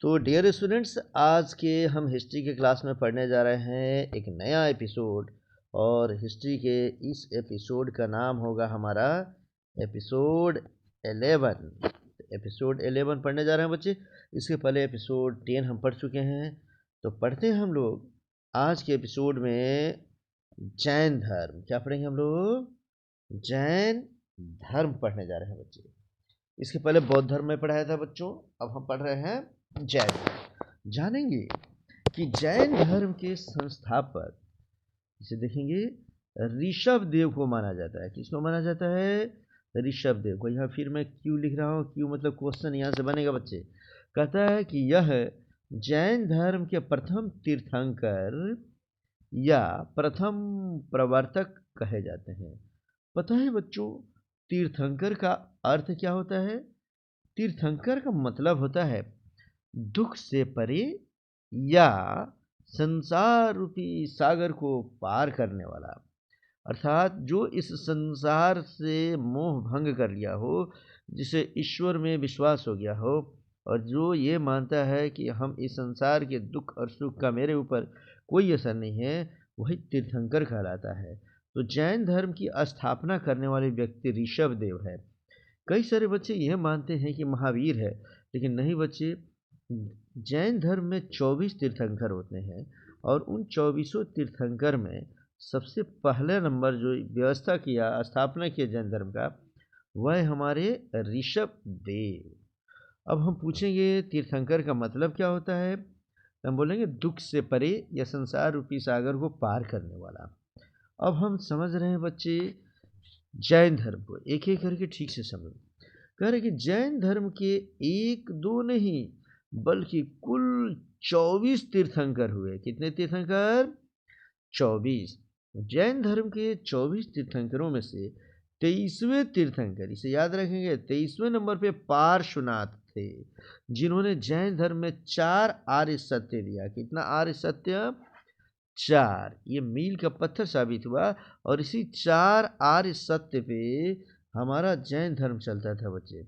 तो dear students, आज के हम हिस्ट्री के क्लास में पढ़ने जा रहे हैं एक नया एपिसोड। और हिस्ट्री के इस एपिसोड का नाम होगा हमारा एपिसोड 11। एपिसोड 11 पढ़ने जा रहे हैं बच्चे। इसके पहले एपिसोड 10 हम पढ़ चुके हैं। तो पढ़ते हैं हम लोग आज के एपिसोड में जैन धर्म। क्या पढ़ेंगे हम लोग? जैन धर्म पढ़ने जा रहे हैं बच्चे। इसके पहले बौद्ध धर्म में पढ़ाया था बच्चों, अब हम पढ़ रहे हैं जैन धर्म। जानेंगे कि जैन धर्म के संस्थापक, इसे देखेंगे, ऋषभ देव को माना जाता है। किसको माना जाता है? ऋषभ देव को। यहाँ फिर मैं क्यों लिख रहा हूँ, क्यों मतलब क्वेश्चन यहाँ से बनेगा बच्चे। कहता है कि यह जैन धर्म के प्रथम तीर्थंकर या प्रथम प्रवर्तक कहे जाते हैं। पता है बच्चों, तीर्थंकर का अर्थ क्या होता है? तीर्थंकर का मतलब होता है दुख से परे या संसार रूपी सागर को पार करने वाला। अर्थात जो इस संसार से मोह भंग कर लिया हो, जिसे ईश्वर में विश्वास हो गया हो, और जो ये मानता है कि हम इस संसार के दुख और सुख का मेरे ऊपर कोई असर नहीं है, वही तीर्थंकर कहलाता है। तो जैन धर्म की स्थापना करने वाले व्यक्ति ऋषभ देव है। कई सारे बच्चे यह मानते हैं कि महावीर है, लेकिन नहीं बच्चे। जैन धर्म में 24 तीर्थंकर होते हैं, और उन 24 तीर्थंकर में सबसे पहले नंबर जो व्यवस्था किया, स्थापना किया जैन धर्म का, वह हमारे ऋषभ देव। अब हम पूछेंगे तीर्थंकर का मतलब क्या होता है। हम बोलेंगे दुख से परे या संसार रूपी सागर को पार करने वाला। अब हम समझ रहे हैं बच्चे जैन धर्म को, एक एक करके ठीक से समझ। कह रहे कि जैन धर्म के एक दो नहीं बल्कि कुल 24 तीर्थंकर हुए। कितने तीर्थंकर? 24। जैन धर्म के 24 तीर्थंकरों में से 23वें तीर्थंकर, इसे याद रखेंगे, 23वें नंबर पे पार्श्वनाथ थे, जिन्होंने जैन धर्म में 4 आर्य सत्य दिया। कितना आर्य सत्य? 4। ये मील का पत्थर साबित हुआ, और इसी 4 आर्य सत्य पे हमारा जैन धर्म चलता था बच्चे।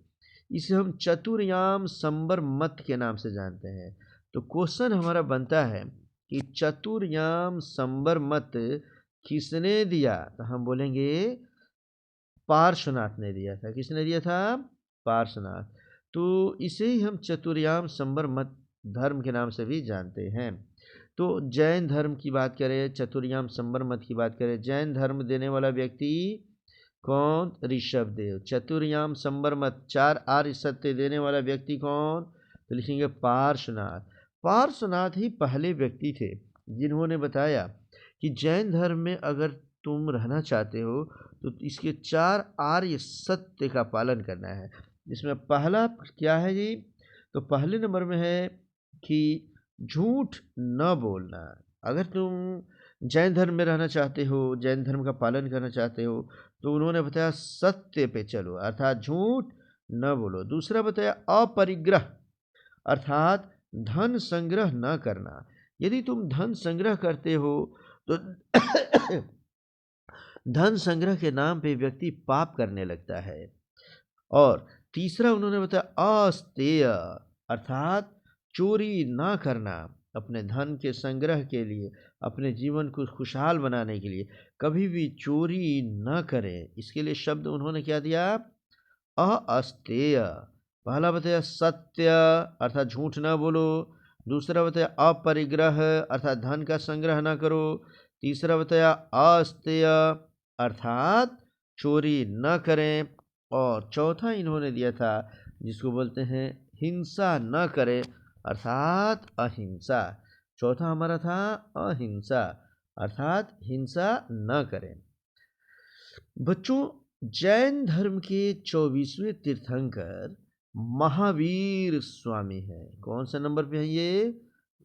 इसे हम चतुर्याम संबर मत के नाम से जानते हैं। तो क्वेश्चन हमारा बनता है कि चतुर्याम संबर मत किसने दिया? तो हम बोलेंगे पार्श्वनाथ ने दिया था। किसने दिया था? पार्श्वनाथ। तो इसे ही हम चतुर्याम संबर मत धर्म के नाम से भी जानते हैं। तो जैन धर्म की बात करें, चतुर्याम संबर मत की बात करें, जैन धर्म देने वाला व्यक्ति कौन? ऋषभ देव। चतुर्याम संबर मत, 4 आर्य सत्य देने वाला व्यक्ति कौन? तो लिखेंगे पार्श्वनाथ। पार्श्वनाथ ही पहले व्यक्ति थे जिन्होंने बताया कि जैन धर्म में अगर तुम रहना चाहते हो तो इसके 4 आर्य सत्य का पालन करना है। इसमें पहला क्या है जी? तो पहले नंबर में है कि झूठ न बोलना। अगर तुम जैन धर्म में रहना चाहते हो, जैन धर्म का पालन करना चाहते हो, तो उन्होंने बताया सत्य पे चलो, अर्थात झूठ न बोलो। दूसरा बताया अपरिग्रह, अर्थात धन संग्रह न करना। यदि तुम धन संग्रह करते हो तो धन संग्रह के नाम पे व्यक्ति पाप करने लगता है। और तीसरा उन्होंने बताया अस्तेय, अर्थात चोरी ना करना। अपने धन के संग्रह के लिए, अपने जीवन को खुशहाल बनाने के लिए कभी भी चोरी न करें। इसके लिए शब्द उन्होंने क्या दिया? अस्तेय। पहला बताया सत्य, अर्थात झूठ ना बोलो। दूसरा बताया अपरिग्रह, अर्थात धन का संग्रह ना करो। तीसरा बताया अस्तेय, अर्थात चोरी न करें। और चौथा इन्होंने दिया था जिसको बोलते हैं हिंसा न करें, अर्थात अहिंसा। चौथा हमारा था अहिंसा, अर्थात हिंसा न करें। बच्चों, जैन धर्म के 24वें तीर्थंकर महावीर स्वामी हैं। कौन सा नंबर पे है ये?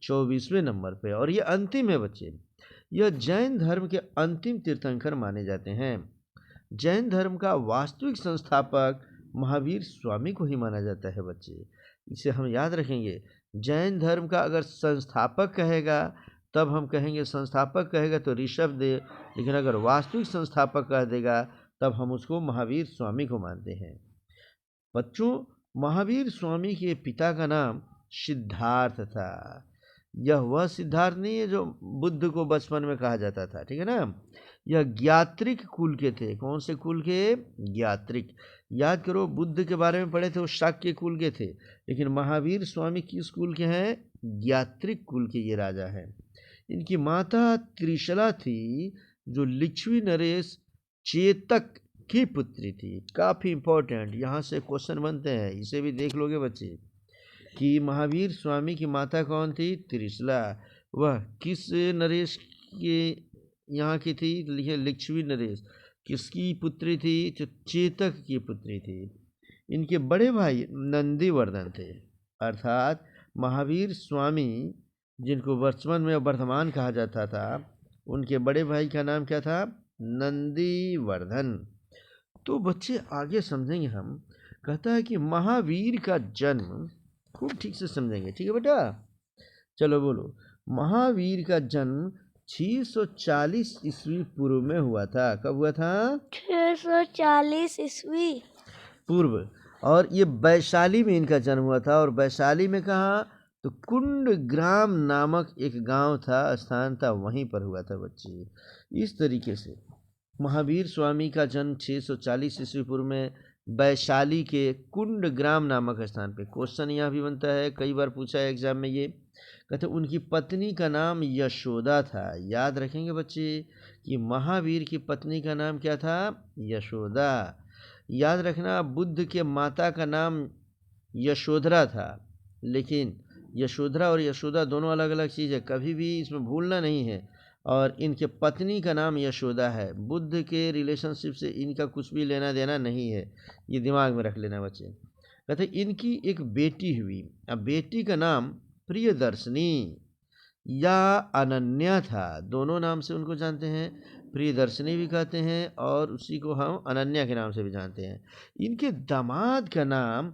24वें नंबर पे। और ये अंतिम है बच्चे। यह जैन धर्म के अंतिम तीर्थंकर माने जाते हैं। जैन धर्म का वास्तविक संस्थापक महावीर स्वामी को ही माना जाता है बच्चे। इसे हम याद रखेंगे। जैन धर्म का अगर संस्थापक कहेगा तब हम कहेंगे, संस्थापक कहेगा तो ऋषभ देव, लेकिन अगर वास्तविक संस्थापक कह देगा तब हम उसको महावीर स्वामी को मानते हैं। बच्चों, महावीर स्वामी के पिता का नाम सिद्धार्थ था। यह वह सिद्धार्थ नहीं है जो बुद्ध को बचपन में कहा जाता था, ठीक है ना। यह ज्ञात्रिक कुल के थे। कौन से कुल के? ज्ञात्रिक। याद करो, बुद्ध के बारे में पढ़े थे, वो शाक्य कुल के थे, लेकिन महावीर स्वामी किस कुल के हैं? ज्ञात्रिक कुल के ये राजा हैं। इनकी माता त्रिशला थी, जो लिच्छवी नरेश चेतक की पुत्री थी। काफ़ी इंपॉर्टेंट, यहाँ से क्वेश्चन बनते हैं, इसे भी देख लोगे बच्चे कि महावीर स्वामी की माता कौन थी? त्रिशला। वह किस नरेश के यहाँ की थी? लिखे लिच्छवी नरेश। किसकी पुत्री थी? जो चेतक की पुत्री थी। इनके बड़े भाई नंदीवर्धन थे, अर्थात महावीर स्वामी जिनको वर्तमान में वर्धमान कहा जाता था, उनके बड़े भाई का नाम क्या था? नंदीवर्धन। तो बच्चे आगे समझेंगे हम। कहता है कि महावीर का जन्म, खूब ठीक से समझेंगे, ठीक है बेटा। चलो बोलो, महावीर का जन्म 640 ईस्वी पूर्व में हुआ था। कब हुआ था? 640 ईस्वी पूर्व। और ये वैशाली में इनका जन्म हुआ था। और वैशाली में कहाँ? तो कुंड ग्राम नामक एक गांव था, स्थान था, वहीं पर हुआ था बच्चे। इस तरीके से महावीर स्वामी का जन्म 640 ईस्वी पूर्व में वैशाली के कुंड ग्राम नामक स्थान पे। क्वेश्चन यहाँ भी बनता है, कई बार पूछा है एग्जाम में ये। कहते उनकी पत्नी का नाम यशोदा था। याद रखेंगे बच्चे कि महावीर की पत्नी का नाम क्या था? यशोदा। याद रखना, बुद्ध के माता का नाम यशोधरा था, लेकिन यशोधरा और यशोदा दोनों अलग अलग चीज़ है, कभी भी इसमें भूलना नहीं है। और इनके पत्नी का नाम यशोदा है। बुद्ध के रिलेशनशिप से इनका कुछ भी लेना देना नहीं है, ये दिमाग में रख लेना बच्चे। कहते इनकी एक बेटी हुई। अब बेटी का नाम प्रियदर्शनी या अनन्या था, दोनों नाम से उनको जानते हैं। प्रियदर्शनी भी कहते हैं और उसी को हम अनन्या के नाम से भी जानते हैं। इनके दामाद का नाम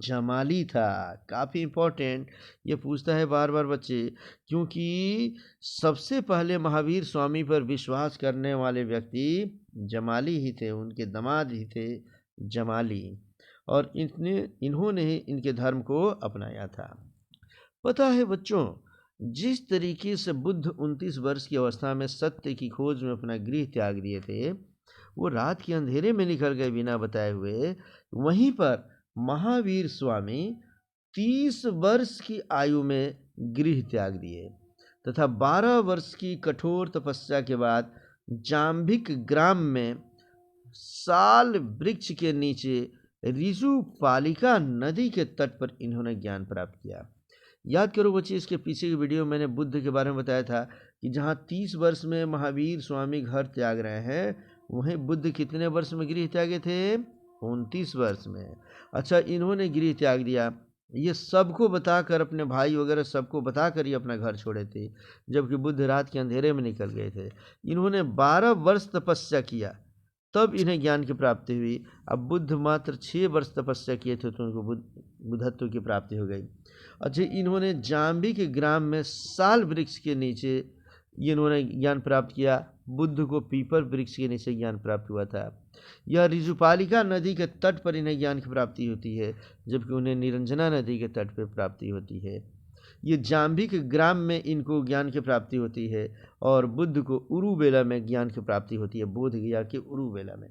जमाली था। काफ़ी इम्पोर्टेंट, ये पूछता है बार बार बच्चे, क्योंकि सबसे पहले महावीर स्वामी पर विश्वास करने वाले व्यक्ति जमाली ही थे, उनके दामाद ही थे जमाली। और इन्होंने इनके धर्म को अपनाया था। पता है बच्चों, जिस तरीके से बुद्ध 29 वर्ष की अवस्था में सत्य की खोज में अपना गृह त्याग दिए थे, वो रात के अंधेरे में निकल गए बिना बताए हुए, वहीं पर महावीर स्वामी 30 वर्ष की आयु में गृह त्याग दिए तथा 12 वर्ष की कठोर तपस्या के बाद जाम्भिक ग्राम में साल वृक्ष के नीचे ऋजु पालिका नदी के तट पर इन्होंने ज्ञान प्राप्त किया। याद करो बच्चे, इसके पीछे की वीडियो मैंने बुद्ध के बारे में बताया था कि जहाँ 30 वर्ष में महावीर स्वामी घर त्याग रहे हैं, वहीं बुद्ध कितने वर्ष में गृह त्यागे थे? 29 वर्ष में। अच्छा, इन्होंने गृह त्याग दिया, ये सबको बताकर, अपने भाई वगैरह सबको बताकर ये अपना घर छोड़े थे, जबकि बुद्ध रात के अंधेरे में निकल गए थे। इन्होंने 12 वर्ष तपस्या किया, तब इन्हें ज्ञान की प्राप्ति हुई। अब बुद्ध मात्र 6 वर्ष तपस्या किए थे तो उनको बुद्धत्व की प्राप्ति हो गई। अच्छा, इन्होंने जाम्बी के ग्राम में साल वृक्ष के नीचे इन्होंने ज्ञान प्राप्त किया। बुद्ध को पीपल वृक्ष के नीचे ज्ञान प्राप्त हुआ था। यह ऋजुपालिका नदी के तट पर इन्हें ज्ञान की प्राप्ति होती है, जबकि उन्हें निरंजना नदी के तट पर प्राप्ति होती है। ये जाम्बी के ग्राम में इनको ज्ञान की प्राप्ति होती है और बुद्ध को उरुवेला में ज्ञान की प्राप्ति होती है, बोध गया के उरुवेला में।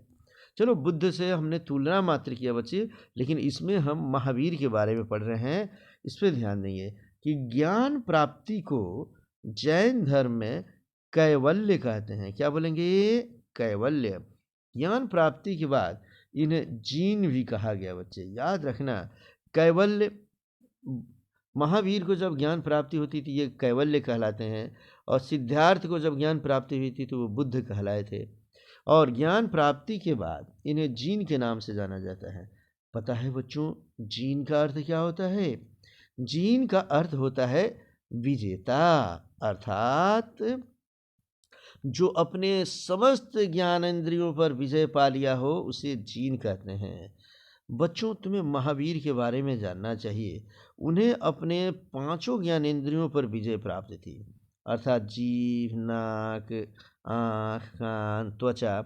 चलो, बुद्ध से हमने तुलना मात्र किया बच्चे, लेकिन इसमें हम महावीर के बारे में पढ़ रहे हैं, इस पर ध्यान देंगे कि ज्ञान प्राप्ति को जैन धर्म में कैवल्य कहते हैं। क्या बोलेंगे? कैवल्य। ज्ञान प्राप्ति के बाद इन्हें जीन भी कहा गया बच्चे, याद रखना। कैवल्य, महावीर को जब ज्ञान प्राप्ति होती थी ये कैवल्य कहलाते हैं, और सिद्धार्थ को जब ज्ञान प्राप्ति हुई थी तो वो बुद्ध कहलाए थे। और ज्ञान प्राप्ति के बाद इन्हें जीन के नाम से जाना जाता है। पता है बच्चों, जीन का अर्थ क्या होता है? जीन का अर्थ होता है विजेता, अर्थात जो अपने समस्त ज्ञानेंद्रियों पर विजय पा लिया हो उसे जीन कहते हैं। बच्चों, तुम्हें महावीर के बारे में जानना चाहिए। उन्हें अपने 5 ज्ञानेंद्रियों पर विजय प्राप्त थी, अर्थात जीभ, नाक, आँख, कान, त्वचा।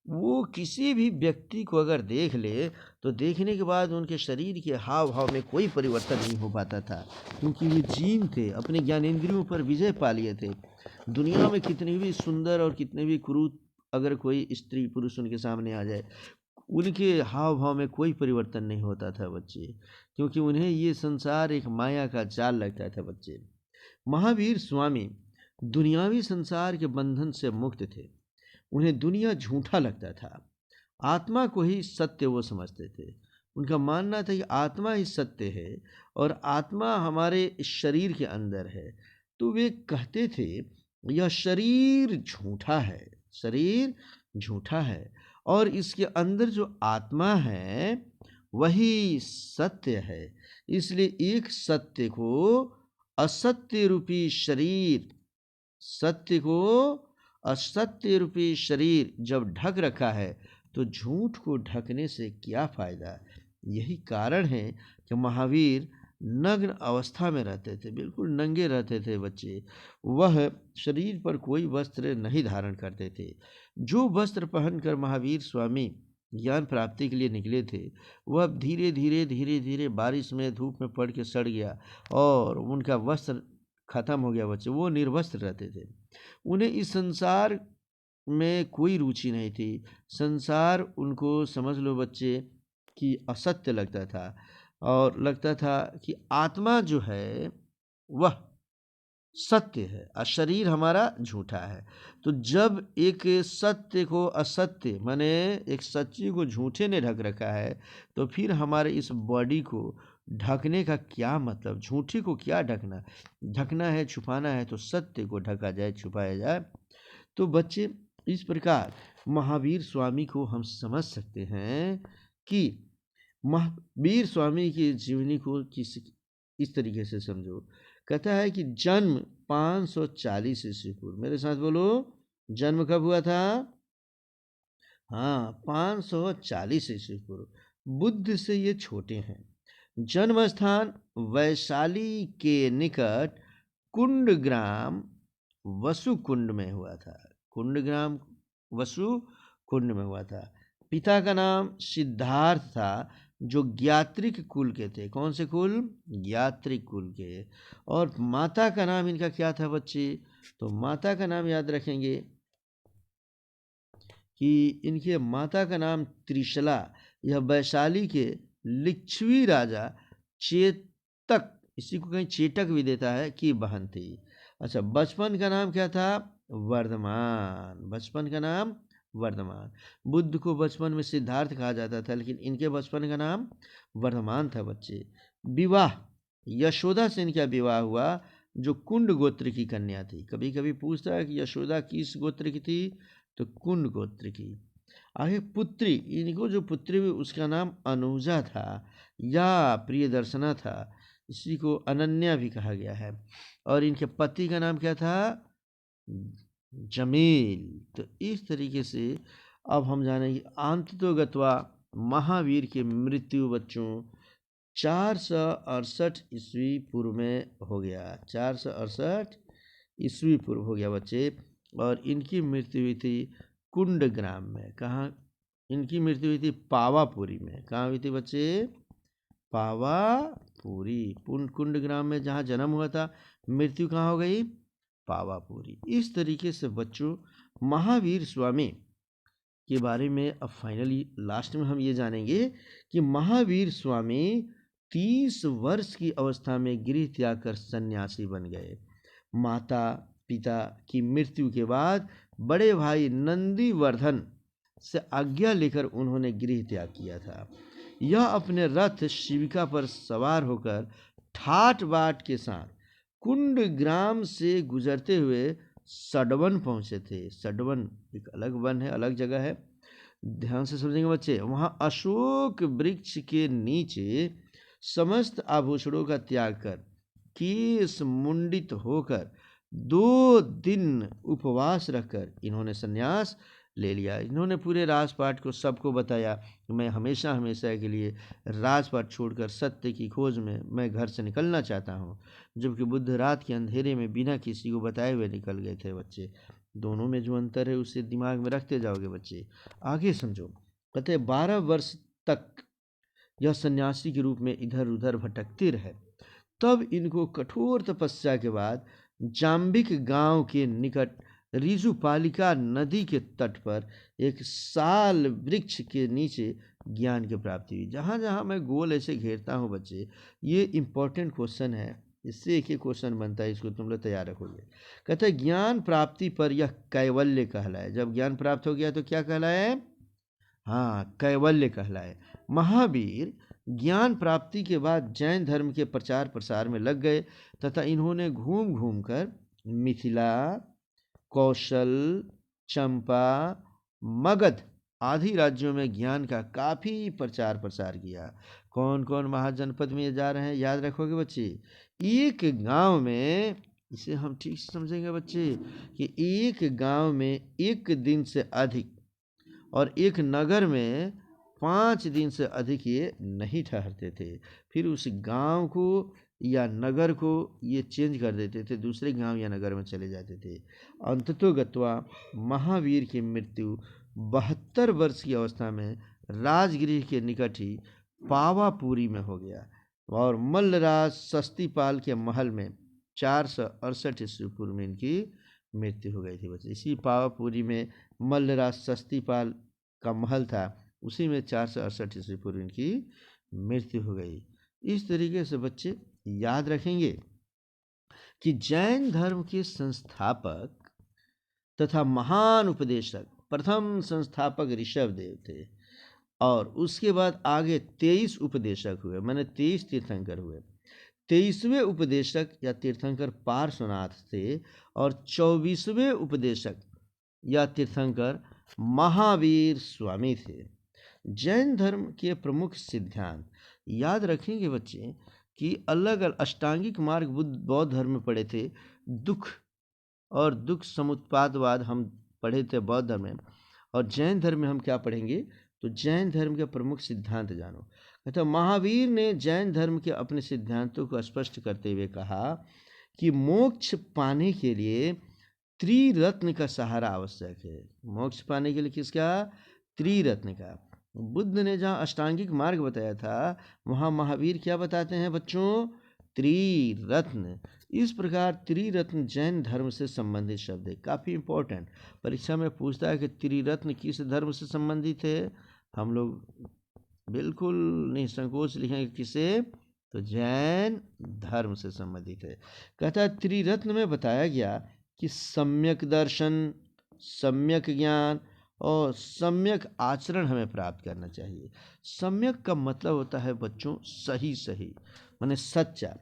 वो किसी भी व्यक्ति को अगर देख ले तो देखने के बाद उनके शरीर के हाव भाव में कोई परिवर्तन नहीं हो पाता था, क्योंकि वे जीन थे, अपने ज्ञानेंद्रियों पर विजय पा लिए थे। दुनिया में कितनी भी सुंदर और कितने भी क्रूर अगर कोई स्त्री पुरुष उनके सामने आ जाए, उनके हाव भाव में कोई परिवर्तन नहीं होता था बच्चे, क्योंकि उन्हें ये संसार एक माया का जाल लगता था बच्चे। महावीर स्वामी दुनियावी संसार के बंधन से मुक्त थे। उन्हें दुनिया झूठा लगता था, आत्मा को ही सत्य वो समझते थे। उनका मानना था कि आत्मा ही सत्य है और आत्मा हमारे इस शरीर के अंदर है। तो वे कहते थे यह शरीर झूठा है, शरीर झूठा है और इसके अंदर जो आत्मा है वही सत्य है। इसलिए एक सत्य को असत्य रूपी शरीर, सत्य को असत्य रूपी शरीर जब ढक रखा है तो झूठ को ढकने से क्या फायदा। यही कारण है कि महावीर नग्न अवस्था में रहते थे, बिल्कुल नंगे रहते थे बच्चे। वह शरीर पर कोई वस्त्र नहीं धारण करते थे। जो वस्त्र पहनकर महावीर स्वामी ज्ञान प्राप्ति के लिए निकले थे वह धीरे धीरे धीरे धीरे बारिश में धूप में पड़ के सड़ गया और उनका वस्त्र खत्म हो गया बच्चे। वो निर्वस्त्र रहते थे। उन्हें इस संसार में कोई रुचि नहीं थी। संसार उनको समझ लो बच्चे कि असत्य लगता था और लगता था कि आत्मा जो है वह सत्य है और शरीर हमारा झूठा है। तो जब एक सत्य को असत्य माने एक सच्ची को झूठे ने ढक रखा है तो फिर हमारे इस बॉडी को ढकने का क्या मतलब। झूठे को क्या ढकना, ढकना है छुपाना है तो सत्य को ढका जाए, छुपाया जाए। तो बच्चे इस प्रकार महावीर स्वामी को हम समझ सकते हैं कि महावीर स्वामी की जीवनी को इस तरीके से समझो। कहता है कि जन्म 540 ईस्वी पूर्व, मेरे साथ बोलो, जन्म कब हुआ था? हाँ, 540 ईस्वी पूर्व। बुद्ध से ये छोटे हैं। जन्म स्थान वैशाली के निकट कुंडग्राम वसुकुंड में हुआ था। कुंडग्राम वसुकुंड में हुआ था। पिता का नाम सिद्धार्थ था जो ज्ञात्रिक कुल के थे। कौन से कुल? ज्ञात्रिक कुल के। और माता का नाम इनका क्या था बच्चे? तो माता का नाम याद रखेंगे कि इनके माता का नाम त्रिशला, यह वैशाली के लिच्छवी राजा चेतक, इसी को कहीं चेटक भी देता है, की बहन थी। अच्छा, बचपन का नाम क्या था? वर्धमान। बचपन का नाम वर्धमान। बुद्ध को बचपन में सिद्धार्थ कहा जाता था, लेकिन इनके बचपन का नाम वर्धमान था बच्चे। विवाह यशोदा से इनका विवाह हुआ जो कुंड गोत्र की कन्या थी। कभी कभी पूछता है कि यशोदा किस गोत्र की थी, तो कुंड गोत्र की। आगे पुत्री, इनको जो पुत्री हुई उसका नाम अनुजा था या प्रियदर्शना था, इसी को अनन्या भी कहा गया है। और इनके पति का नाम क्या था? जमील। तो इस तरीके से अब हम जानेंगे अंततोगत्वा महावीर की मृत्यु बच्चों 468 ईस्वी पूर्व में हो गया। 468 ईस्वी पूर्व हो गया बच्चे। और इनकी मृत्यु हुई थी कुंडग्राम में। कहाँ इनकी मृत्यु हुई थी? पावापुरी में। कहाँ हुई थी बच्चे? पावापुरी। कुंडग्राम में जहाँ जन्म हुआ था, मृत्यु कहाँ हो गई? पावापुरी। इस तरीके से बच्चों महावीर स्वामी के बारे में अब फाइनली लास्ट में हम ये जानेंगे कि महावीर स्वामी 30 वर्ष की अवस्था में गृह त्याग कर सन्यासी बन गए। माता पिता की मृत्यु के बाद बड़े भाई नंदीवर्धन से आज्ञा लेकर उन्होंने गृह त्याग किया था। यह अपने रथ शिविका पर सवार होकर ठाट बाट के साथ कुंडग्राम से गुजरते हुए सडवन पहुंचे थे। सडवन एक अलग वन है, अलग जगह है, ध्यान से समझेंगे बच्चे। वहां अशोक वृक्ष के नीचे समस्त आभूषणों का त्याग कर केश मुंडित होकर 2 दिन उपवास रखकर इन्होंने सन्यास ले लिया। इन्होंने पूरे राजपाट को सबको बताया कि मैं हमेशा हमेशा के लिए राजपाट छोड़कर सत्य की खोज में मैं घर से निकलना चाहता हूँ। जबकि बुद्ध रात के अंधेरे में बिना किसी को बताए हुए निकल गए थे बच्चे। दोनों में जो अंतर है उसे दिमाग में रखते जाओगे बच्चे। आगे समझो, कहते हैं 12 वर्ष तक यह सन्यासी के रूप में इधर उधर भटकते रहे। तब इनको कठोर तपस्या के बाद जाम्बिक गांव के निकट रिजुपालिका नदी के तट पर एक साल वृक्ष के नीचे ज्ञान की प्राप्ति हुई। जहाँ जहाँ मैं गोल ऐसे घेरता हूँ बच्चे, ये इंपॉर्टेंट क्वेश्चन है, इससे एक ही क्वेश्चन बनता है, इसको तुम लोग तैयार रखोगे। कहते हैं ज्ञान प्राप्ति पर यह कैवल्य कहलाए। जब ज्ञान प्राप्त हो गया तो क्या कहलाए? हाँ, कैवल्य कहलाए। महावीर ज्ञान प्राप्ति के बाद जैन धर्म के प्रचार प्रसार में लग गए तथा इन्होंने घूम घूम कर मिथिला, कौशल, चंपा, मगध आदि राज्यों में ज्ञान का काफ़ी प्रचार प्रसार किया। कौन कौन महाजनपद में जा रहे हैं याद रखोगे बच्चे। एक गांव में, इसे हम ठीक से समझेंगे बच्चे, कि एक गांव में एक दिन से अधिक और एक नगर में 5 दिन से अधिक ये नहीं ठहरते थे। फिर उस गांव को या नगर को ये चेंज कर देते थे, दूसरे गांव या नगर में चले जाते थे। अंततोगत्वा महावीर की मृत्यु 72 वर्ष की अवस्था में राजगृह के निकट ही पावापुरी में हो गया और मल्लराज सस्तीपाल के महल में 468 ईस्वी पूर्व में इनकी मृत्यु हो गई थी बच्चे। इसी पावापुरी में मल्लराज सस्तीपाल का महल था, उसी में 468 ईस्वी पूर्व इनकी मृत्यु हो गई। इस तरीके से बच्चे याद रखेंगे कि जैन धर्म के संस्थापक तथा महान उपदेशक प्रथम संस्थापक ऋषभदेव थे और उसके बाद आगे 23 उपदेशक हुए, माने 23 तीर्थंकर हुए। 23वें उपदेशक या तीर्थंकर पार्श्वनाथ थे और 24वें उपदेशक या तीर्थंकर महावीर स्वामी थे। जैन धर्म के प्रमुख सिद्धांत याद रखेंगे बच्चे कि अलग अलग अष्टांगिक मार्ग बौद्ध धर्म में पढ़े थे, दुख और दुख समुत्पादवाद हम पढ़े थे बौद्ध धर्म में, और जैन धर्म में हम क्या पढ़ेंगे, तो जैन धर्म के प्रमुख सिद्धांत जानो। कहते महावीर ने जैन धर्म के अपने सिद्धांतों को स्पष्ट करते हुए कहा कि मोक्ष पाने के लिए त्रिरत्न का सहारा आवश्यक है। मोक्ष पाने के लिए किसका? त्रिरत्न का। बुद्ध ने जहाँ अष्टांगिक मार्ग बताया था, वहाँ महावीर क्या बताते हैं बच्चों? त्रिरत्न। इस प्रकार त्रिरत्न जैन धर्म से संबंधित शब्द है, काफ़ी इंपॉर्टेंट। परीक्षा में पूछता है कि त्रिरत्न किस धर्म से संबंधित है, हम लोग बिल्कुल निसंकोच लिखेंगे किसे, तो जैन धर्म से संबंधित है। कहता है त्रिरत्न में बताया गया कि सम्यक दर्शन, सम्यक ज्ञान और सम्यक आचरण हमें प्राप्त करना चाहिए। सम्यक का मतलब होता है बच्चों सही सही, माने सच्चा।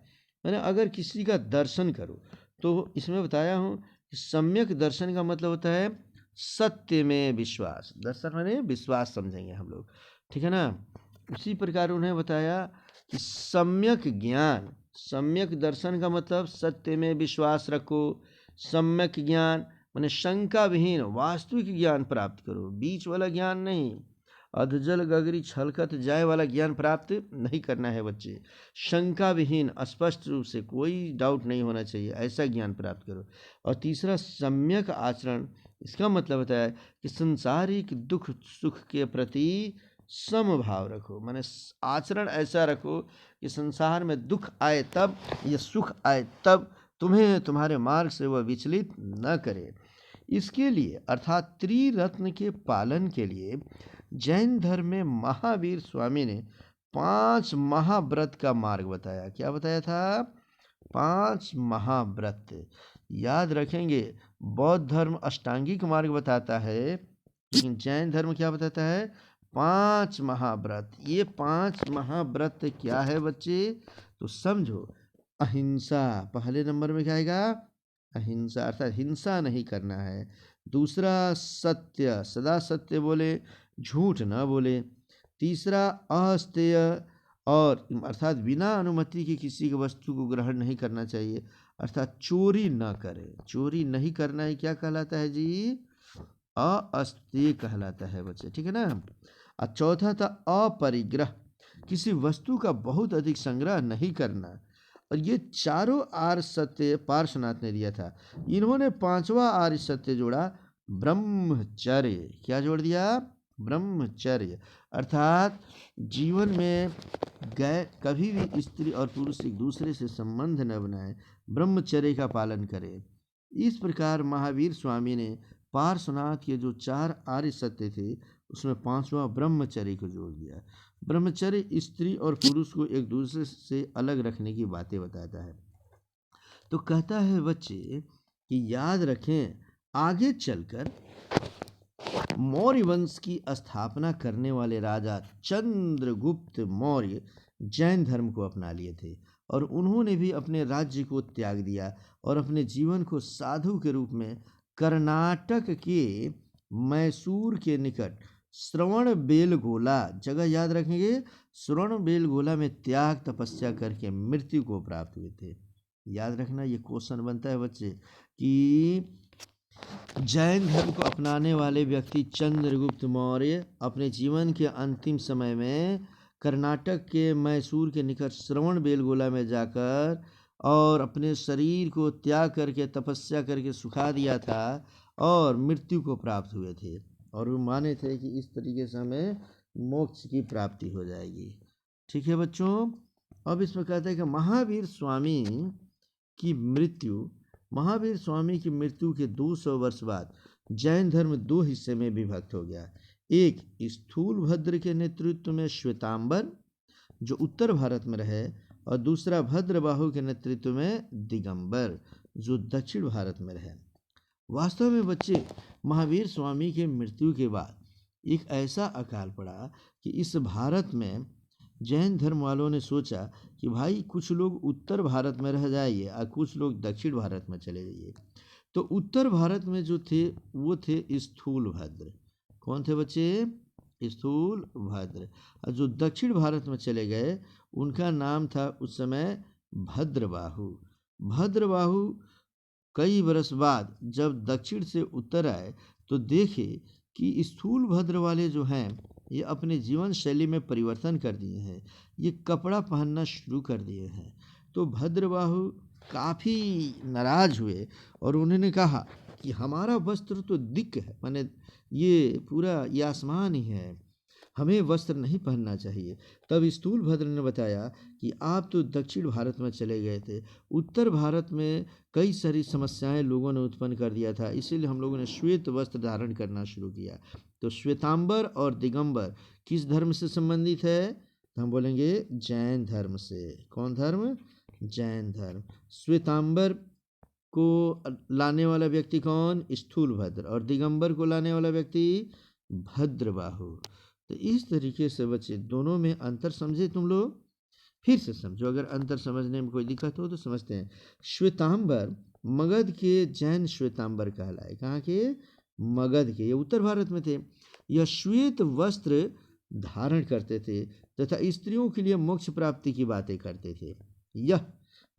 मैंने अगर किसी का दर्शन करो तो इसमें बताया हूँ कि सम्यक दर्शन का मतलब होता है सत्य में विश्वास। दर्शन माने विश्वास समझेंगे हम लोग, ठीक है ना। उसी प्रकार उन्हें बताया कि सम्यक ज्ञान, सम्यक दर्शन का मतलब सत्य में विश्वास रखो। सम्यक ज्ञान माने शंका विहीन वास्तविक ज्ञान प्राप्त करो, बीच वाला ज्ञान नहीं, अधजल गगरी छलकत जाए वाला ज्ञान प्राप्त नहीं करना है बच्चे। शंका विहीन, स्पष्ट रूप से कोई डाउट नहीं होना चाहिए, ऐसा ज्ञान प्राप्त करो। और तीसरा सम्यक आचरण, इसका मतलब होता है कि संसारिक दुख सुख के प्रति समभाव रखो, माने आचरण ऐसा रखो कि संसार में दुख आए तब या सुख आए तब तुम्हें तुम्हारे मार्ग से वह विचलित न करे। इसके लिए अर्थात त्रिरत्न के पालन के लिए जैन धर्म में महावीर स्वामी ने 5 महाव्रत का मार्ग बताया। क्या बताया था? 5 महाव्रत। याद रखेंगे, बौद्ध धर्म अष्टांगिक मार्ग बताता है, लेकिन जैन धर्म क्या बताता है? 5 महाव्रत। ये 5 महाव्रत क्या है बच्चे, तो समझो। अहिंसा पहले नंबर में क्या आएगा? अहिंसा, अर्थात हिंसा नहीं करना है। दूसरा सत्य, सदा सत्य बोले, झूठ न बोले। तीसरा अस्तेय, और अर्थात बिना अनुमति के किसी की वस्तु को ग्रहण नहीं करना चाहिए, अर्थात चोरी न करे। चोरी नहीं करना है, क्या कहलाता है जी? अस्तेय कहलाता है बच्चे, ठीक है ना। और चौथा था अपरिग्रह, किसी वस्तु का बहुत अधिक संग्रह नहीं करना। और ये चारों आर्य सत्य पार्श्वनाथ ने दिया था। इन्होंने पांचवा आर्य सत्य जोड़ा, ब्रह्मचर्य। क्या जोड़ दिया? ब्रह्मचर्य। अर्थात जीवन में कभी भी स्त्री और पुरुष एक दूसरे से संबंध न बनाए, ब्रह्मचर्य का पालन करें। इस प्रकार महावीर स्वामी ने पार्श्वनाथ के जो चार आर्य सत्य थे उसमें पांचवा ब्रह्मचर्य को जोड़ दिया। ब्रह्मचर्य स्त्री और पुरुष को एक दूसरे से अलग रखने की बातें बताता है। तो कहता है बच्चे कि याद रखें, आगे चलकर मौर्य वंश की स्थापना करने वाले राजा चंद्रगुप्त मौर्य जैन धर्म को अपना लिए थे और उन्होंने भी अपने राज्य को त्याग दिया और अपने जीवन को साधु के रूप में कर्नाटक के मैसूर के निकट श्रवणबेलगोला, जगह याद रखेंगे, श्रवणबेलगोला में त्याग तपस्या करके मृत्यु को प्राप्त हुए थे। याद रखना, ये क्वेश्चन बनता है बच्चे कि जैन धर्म को अपनाने वाले व्यक्ति चंद्रगुप्त मौर्य अपने जीवन के अंतिम समय में कर्नाटक के मैसूर के निकट श्रवणबेलगोला में जाकर और अपने शरीर को त्याग करके तपस्या करके सुखा दिया था और मृत्यु को प्राप्त हुए थे और वो माने थे कि इस तरीके से हमें मोक्ष की प्राप्ति हो जाएगी। ठीक है बच्चों, अब इसमें कहते हैं कि महावीर स्वामी की मृत्यु के 200 वर्ष बाद जैन धर्म दो हिस्से में विभक्त हो गया। एक स्थूलभद्र के नेतृत्व में श्वेतांबर जो उत्तर भारत में रहे और दूसरा भद्रबाहु के नेतृत्व में दिगंबर जो दक्षिण भारत में रहे। वास्तव में बच्चे, महावीर स्वामी के मृत्यु के बाद एक ऐसा अकाल पड़ा कि इस भारत में जैन धर्म वालों ने सोचा कि भाई कुछ लोग उत्तर भारत में रह जाइए और कुछ लोग दक्षिण भारत में चले जाइए। तो उत्तर भारत में जो थे वो थे स्थूलभद्र। कौन थे बच्चे? स्थूलभद्र। और जो दक्षिण भारत में चले गए उनका नाम था उस समय भद्रबाहु। भद्रबाहु कई बरस बाद जब दक्षिण से उत्तर आए तो देखे कि स्थूलभद्र वाले जो हैं ये अपने जीवन शैली में परिवर्तन कर दिए हैं, ये कपड़ा पहनना शुरू कर दिए हैं। तो भद्रबाहु काफ़ी नाराज हुए और उन्होंने कहा कि हमारा वस्त्र तो दिक् है, माने ये पूरा ये आसमान ही है, हमें वस्त्र नहीं पहनना चाहिए। तब स्थूलभद्र ने बताया कि आप तो दक्षिण भारत में चले गए थे, उत्तर भारत में कई सारी समस्याएं लोगों ने उत्पन्न कर दिया था, इसीलिए हम लोगों ने श्वेत वस्त्र धारण करना शुरू किया। तो श्वेतांबर और दिगंबर किस धर्म से संबंधित है? तो हम बोलेंगे जैन धर्म से। कौन धर्म? जैन धर्म। श्वेतांबर को लाने वाला व्यक्ति कौन? स्थूलभद्र। और दिगंबर को लाने वाला व्यक्ति भद्रबाहु। तो इस तरीके से बच्चे दोनों में अंतर समझे तुम लोग। फिर से समझो, अगर अंतर समझने में कोई दिक्कत हो तो समझते हैं। श्वेतांबर मगध के जैन श्वेतांबर कहलाए। कहाँ के? मगध के। ये उत्तर भारत में थे। यह श्वेत वस्त्र धारण करते थे तथा स्त्रियों के लिए मोक्ष प्राप्ति की बातें करते थे। यह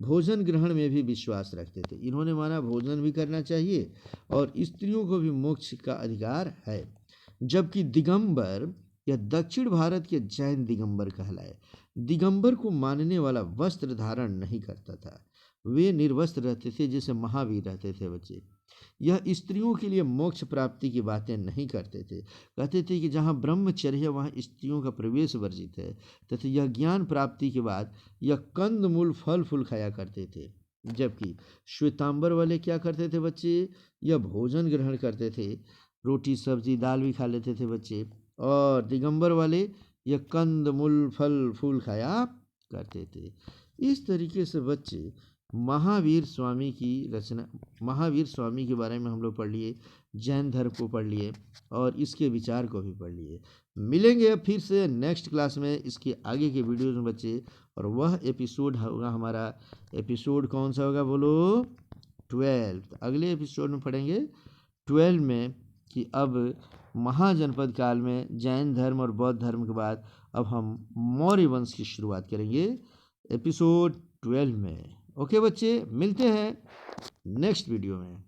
भोजन ग्रहण में भी विश्वास रखते थे। इन्होंने माना भोजन भी करना चाहिए और स्त्रियों को भी मोक्ष का अधिकार है। जबकि दिगंबर यह दक्षिण भारत के जैन दिगंबर कहलाए। दिगंबर को मानने वाला वस्त्र धारण नहीं करता था, वे निर्वस्त्र रहते थे जैसे महावीर रहते थे बच्चे। यह स्त्रियों के लिए मोक्ष प्राप्ति की बातें नहीं करते थे, कहते थे कि जहाँ ब्रह्मचर्य है वहाँ स्त्रियों का प्रवेश वर्जित है। तथा यह ज्ञान प्राप्ति के बाद यह कंद मूल फल फूल खाया करते थे। जबकि श्वेतांबर वाले क्या करते थे बच्चे? यह भोजन ग्रहण करते थे, रोटी सब्जी दाल भी खा लेते थे बच्चे। और दिगंबर वाले यह कंद मूल फल फूल खाया करते थे। इस तरीके से बच्चे महावीर स्वामी के बारे में हम लोग पढ़ लिए, जैन धर्म को पढ़ लिए और इसके विचार को भी पढ़ लिए। मिलेंगे अब फिर से नेक्स्ट क्लास में इसके आगे के वीडियोज में बच्चे, और वह एपिसोड होगा हमारा, एपिसोड कौन सा होगा बोलो? 12। अगले एपिसोड में पढ़ेंगे 12 में कि अब महाजनपद काल में जैन धर्म और बौद्ध धर्म के बाद अब हम मौर्य वंश की शुरुआत करेंगे एपिसोड 12 में। ओके बच्चे, मिलते हैं नेक्स्ट वीडियो में।